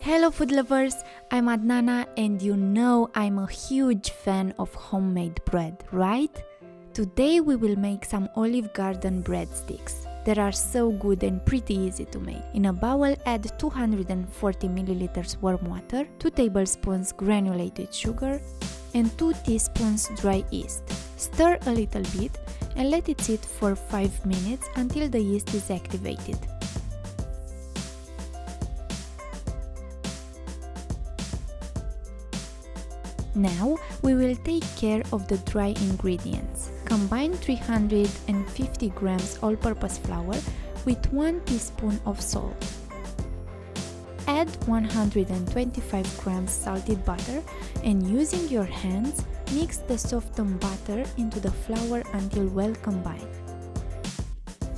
Hello food lovers, I'm Adnana and you know I'm a huge fan of homemade bread, right? Today we will make some Olive Garden breadsticks. They are so good and pretty easy to make. In a bowl add 240 ml warm water, 2 tablespoons granulated sugar and 2 teaspoons dry yeast. Stir a little bit and let it sit for 5 minutes until the yeast is activated. Now we will take care of the dry ingredients. Combine 350 grams all-purpose flour with 1 teaspoon of salt. Add 125 grams salted butter and using your hands, mix the softened butter into the flour until well combined.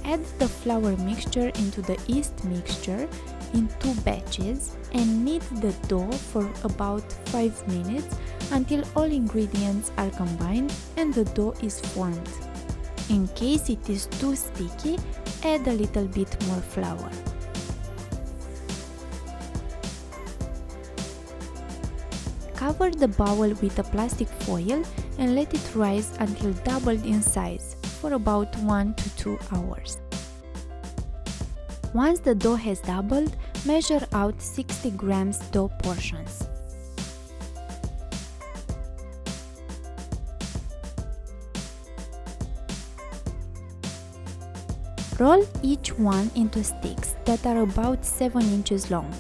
Add the flour mixture into the yeast mixture in 2 batches and knead the dough for about 5 minutes until all ingredients are combined and the dough is formed. In case it is too sticky, add a little bit more flour. Cover the bowl with a plastic foil and let it rise until doubled in size for about 1 to 2 hours. Once the dough has doubled, measure out 60 grams dough portions. Roll each one into sticks that are about 7 inches long.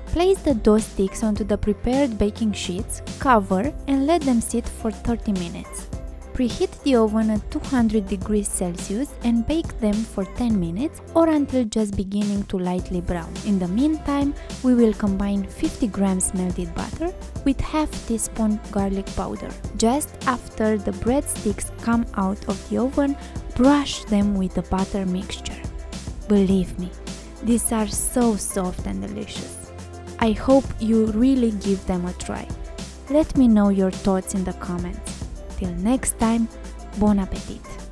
Place the dough sticks onto the prepared baking sheets, cover and let them sit for 30 minutes. Preheat the oven at 200 degrees Celsius and bake them for 10 minutes or until just beginning to lightly brown. In the meantime, we will combine 50 grams melted butter with half teaspoon garlic powder. Just after the breadsticks come out of the oven, brush them with the butter mixture. Believe me, these are so soft and delicious. I hope you really give them a try. Let me know your thoughts in the comments. Till next time, bon appetit!